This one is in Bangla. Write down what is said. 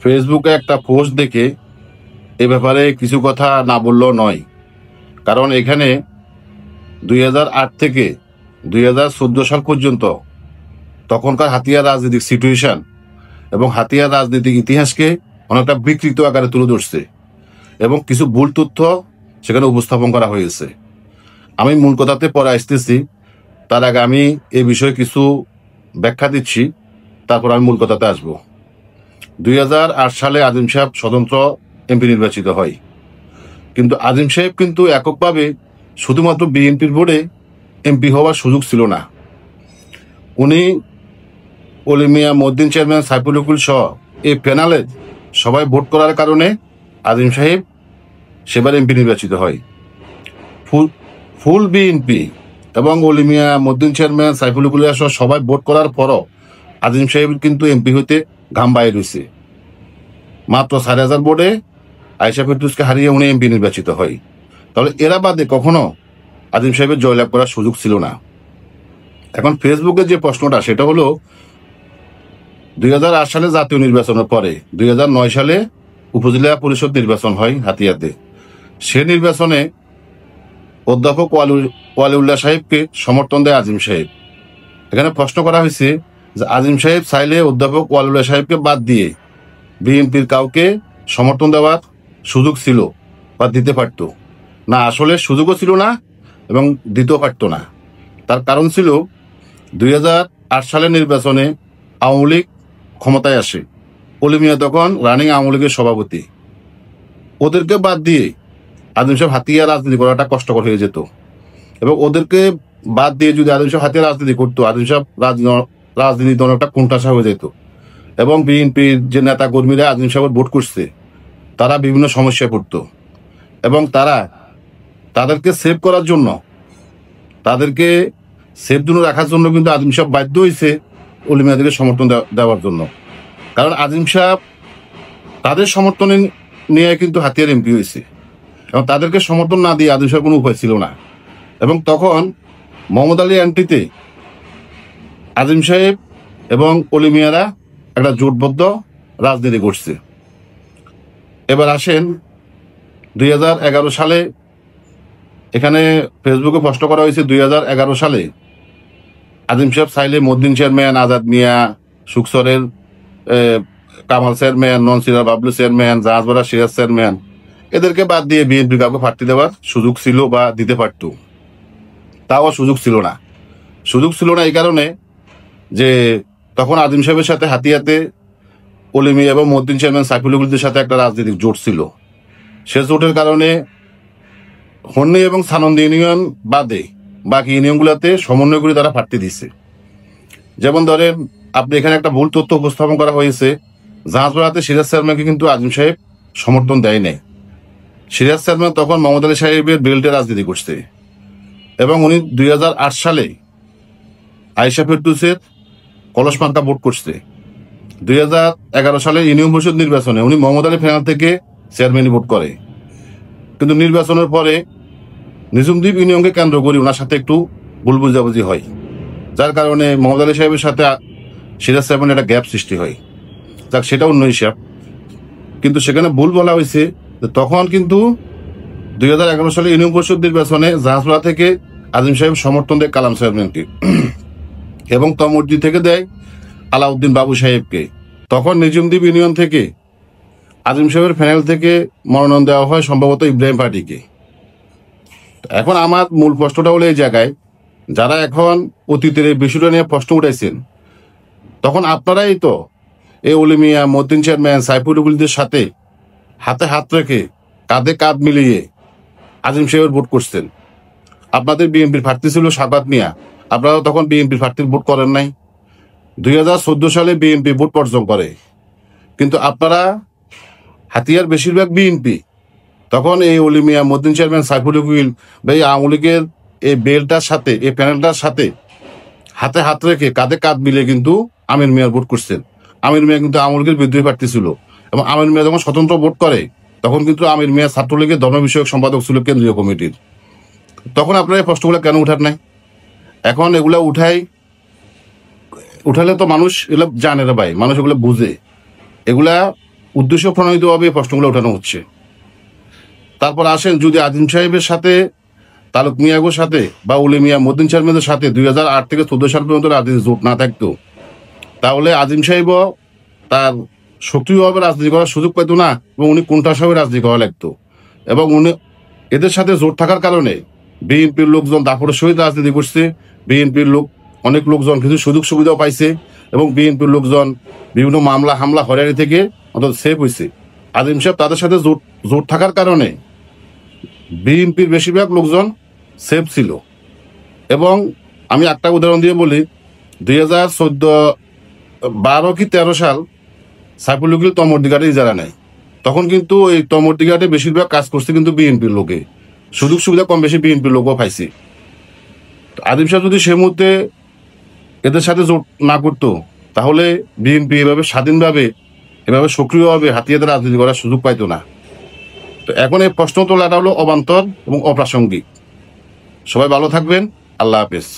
ফেসবুকে একটা পোস্ট দেখে এ ব্যাপারে কিছু কথা না বললেও নয়। কারণ এখানে 2008 থেকে 2014 সাল পর্যন্ত তখনকার হাতিয়ার রাজনৈতিক সিচুয়েশন এবং হাতিয়ার রাজনৈতিক ইতিহাসকে অনেকটা বিকৃত আকারে তুলে ধরছে এবং কিছু ভুল তথ্য সেখানে উপস্থাপন করা হয়েছে। আমি মূল কথাতে পরে আসতেছি, তার আগে আমি এই বিষয়ে কিছু ব্যাখ্যা দিচ্ছি, তারপর আমি মূল কথাতে আসবো। 2008 সালে আজিম সাহেব স্বতন্ত্র এমপি নির্বাচিত হয়, কিন্তু আজিম সাহেব কিন্তু এককভাবে শুধুমাত্র বিএনপির বোর্ডে এমপি হওয়ার সুযোগ ছিল না। উনি অলি মিয়া, মউদ্দিন চেয়ারম্যান, সাইফুল হকুল সহ এই প্যানেলে সবাই ভোট করার কারণে আজিম সাহেব সেবার এমপি নির্বাচিত হয়। ফুল বিএনপি এবং অলি মিয়া, মউদ্দিন চেয়ারম্যান, সাইফুল হকুল সহ সবাই ভোট করার পরও আজিম সাহেব কিন্তু এমপি হইতে ঘাম বাইর হয়েছে। মাত্র 4,000 ভোটে আয়েশা ফেরদৌসকে হারিয়ে উনি এমপি নির্বাচিত হয়। তাহলে এরা বাদে কখনো আজিম সাহেবের জয়লাভ করার সুযোগ ছিল না। এখন ফেসবুকে যে প্রশ্নটা সেটা হলো 2008 সালে জাতীয় নির্বাচনের পরে 2009 সালে উপজেলা পরিষদ নির্বাচন হয় হাতিয়াতে। সে নির্বাচনে অধ্যাপক ওয়ালিউল্লাহ সাহেবকে সমর্থন দেয় আজিম সাহেব। এখানে প্রশ্ন করা হয়েছে যে আজিম সাহেব চাইলে অধ্যাপক ওয়ালিউল্লাহ সাহেবকে বাদ দিয়ে বিএনপির কাউকে সমর্থন দেওয়ার সুযোগ ছিল বা দিতে পারত না। আসলে সুযোগও ছিল না এবং দিতেও পারত না। তার কারণ ছিল 2008 সালের নির্বাচনে আওয়ামী লীগ ক্ষমতায় আসে। অলি মিয়া তখন রানিং আওয়ামী লীগের সভাপতি। ওদেরকে বাদ দিয়ে আজিম সাহেব হাতিয়া রাজনীতি করাটা কষ্টকর হয়ে যেত এবং ওদেরকে বাদ দিয়ে যদি আজিম সাহেব হাতিয়া রাজনীতি করতো, আজিম সাহেব রাজনীতি অনেকটা কোণঠাসা হয়ে যেত এবং বিএনপির যে নেতা কর্মীরা আজিম সাহেবের ভোট করছে তারা বিভিন্ন সমস্যায় পড়তো এবং তাদেরকে সেভ করার জন্য, তাদেরকে সেভ জন্য রাখার জন্য কিন্তু আজিম সাহেব বাধ্য হয়েছে অলি মিয়াদেরকে সমর্থন দেওয়ার জন্য। কারণ আজিম সাহেব তাদের সমর্থনে নিয়ে কিন্তু হাতিয়ার এমপি হয়েছে এবং তাদেরকে সমর্থন না দিয়ে আজিম সাহেব কোনো উপায় ছিল না। এবং তখন মোহাম্মদ আলী এন্ট্রিতে আজিম সাহেব এবং অলি মিয়ারা একটা জোটবদ্ধ রাজনীতি করছে। এবার আসেন 2011 সালে, এখানে ফেসবুকে প্রশ্ন করা হয়েছে 2011 সালে আজিম সাহেব চাইলে মউদ্দিন চেয়ারম্যান, আজাদ মিয়া, সুকসরের কামাল চেয়ারম্যান, ননসিরা বাবলু চেয়ারম্যান, জাহাজবাড়া সিরাজ চেয়ারম্যান এদেরকে বাদ দিয়ে বিএনপি কাউকে প্রার্থী দেওয়ার সুযোগ ছিল বা দিতে পারত, তাও সুযোগ ছিল না। সুযোগ ছিল না এই কারণে যে তখন আজিম সাহেবের সাথে হাতিয়াতে অলি মিয়া এবং মউদ্দিন চেয়ারম্যান সাইফুল হকুলদের সাথে একটা রাজনৈতিক জোট ছিল। সে জোটের কারণে হন্নি এবং সানন্দী ইউনিয়ন বাদে বাকি ইউনিয়নগুলোতে সমন্বয় করে তারা প্রার্থী দিচ্ছে। যেমন ধরেন, আপনি এখানে একটা ভুল তথ্য উপস্থাপন করা হয়েছে, জাহাজপাড়াতে সিরাজ চেয়ারম্যানকে কিন্তু আজিম সাহেব সমর্থন দেয় নাই। সিরাজ চেয়ারম্যান তখন মোহাম্মদ আলী সাহেবের বেল্টে রাজনীতি করছে এবং উনি 2008 সালে আয়েশা ফেরদৌসের কলস মার্কা ভোট করছে। 2011 সালে ইউনিয়ন পরিষদ নির্বাচনে উনি মোহাম্মদ আলী প্যানেল থেকে চেয়ারম্যানই ভোট করে, কিন্তু নির্বাচনের পরে নিজুমদ্বীপ ইউনিয়নকে কেন্দ্র করে ওনার সাথে একটু ভুল বুঝাবুঝি হয়, যার কারণে মোহাম্মদ আলী সাহেবের সাথে সিরাজ সাহেবের একটা গ্যাপ সৃষ্টি হয়। যাক, সেটা অন্য হিসাব। কিন্তু সেখানে ভুল বলা হয়েছে যে তখন কিন্তু 2011 সালে ইউনিয়ন পরিষদ নির্বাচনে জাহাজপাড়া থেকে আজিম সাহেব সমর্থন দেয় কালাম চেয়ারম্যানকে এবং তমর্জি থেকে দেয় আলাউদ্দিন বাবু সাহেবকে। তখন নিজুমদ্বীপ ইউনিয়ন থেকে আজিম সাহেবের প্যানেল থেকে মনোনয়ন দেওয়া হয় সম্ভবত ইব্রাহিম পার্টিকে। এখন আমার মূল প্রশ্নটা হলো এই জায়গায়, যারা এখন অতীতের এই বিষয়টা নিয়ে প্রশ্ন উঠাইছেন, তখন আপনারাই তো এই অলি মিয়া, মউদ্দিন চেয়ারম্যান, সাইফুল হকুলদের সাথে হাতে হাত রেখে কাঁধে কাঁধ মিলিয়ে আজিম সাহেবের ভোট করছেন। আপনাদের বিএনপির প্রার্থী ছিল সাকাত মিয়া, আপনারা তখন বিএনপির প্রার্থীর ভোট করেন নাই। 2014 সালে বিএনপি ভোট বর্জন করে, কিন্তু আপনারা হাতিয়ার বেশিরভাগ বিএনপি তখন এই অলি মিয়া, মউদ্দিন চেয়ারম্যান, সাইফুল হকুল বা এই আওয়ামী লীগের এই বেলটার সাথে, এই প্যানেলটার সাথে হাতে হাত রেখে কাঁধে কাঁধ মিলে কিন্তু আমির মিয়ার ভোট করছেন। আমির মিয়া কিন্তু আওয়ামী লীগের বিদ্রোহী প্রার্থী ছিল এবং আমির মিয়া যখন স্বতন্ত্র ভোট করে তখন কিন্তু আমির মিয়া ছাত্রলীগের ধর্ম বিষয়ক সম্পাদক ছিল কেন্দ্রীয় কমিটির। তখন আপনারা এই প্রশ্নগুলো কেন উঠার নাই? এখন এগুলা উঠালে তো মানুষ এগুলো জানে রে ভাই, মানুষ এগুলো বুঝে। এগুলা উদ্দেশ্য প্রণোদিতভাবে এই প্রশ্নগুলো ওঠানো হচ্ছে। তারপর আসেন, যদি আজিম সাহেবের সাথে, তালুক মিয়াগোর সাথে বা উলি মিয়া মদ্দিন চেয়ারম্যানের সাথে 2008 থেকে 14 সাল পর্যন্ত রাজনীতি জোট না থাকতো, তাহলে আজিম সাহেবও তার সক্রিয়ভাবে রাজনীতি করার সুযোগ পেত না এবং উনি কোনটার সঙ্গে রাজনীতি করা লাগতো। এবং উনি এদের সাথে জোট থাকার কারণে বিএনপির লোকজন দাপটের সহিত রাজনীতি করছে, বিএনপির অনেক লোকজন কিছু সুযোগ সুবিধাও পাইছে এবং বিএনপির লোকজন বিভিন্ন মামলা হামলা হয়রানি থেকে অন্তত সেফ হয়েছে। আজিম সাহেব তাদের সাথে জোট থাকার কারণে বিএনপির বেশিরভাগ লোকজন সেফ ছিল। এবং আমি একটা উদাহরণ দিয়ে বলি, 2012 কি 13 সাল সাইফুল উকিল তমরদিঘাটে ইজারা নেয়, তখন কিন্তু এই তমরদিঘাটে বেশিরভাগ কাজ করছে কিন্তু বিএনপির লোকে, সুযোগ সুবিধা কম বেশি বিএনপির লোকও পাইছে। আজিম সাহেব যদি সে মুহূর্তে এদের সাথে জোট না করতো, তাহলে বিএনপি এভাবে স্বাধীনভাবে এভাবে সক্রিয়ভাবে হাতিয়াতে রাজনীতি করার সুযোগ পাইতো না। তো এখন এই প্রশ্ন তোলাটা হলো অবান্তর এবং অপ্রাসঙ্গিক। সবাই ভালো থাকবেন। আল্লাহ হাফেজ।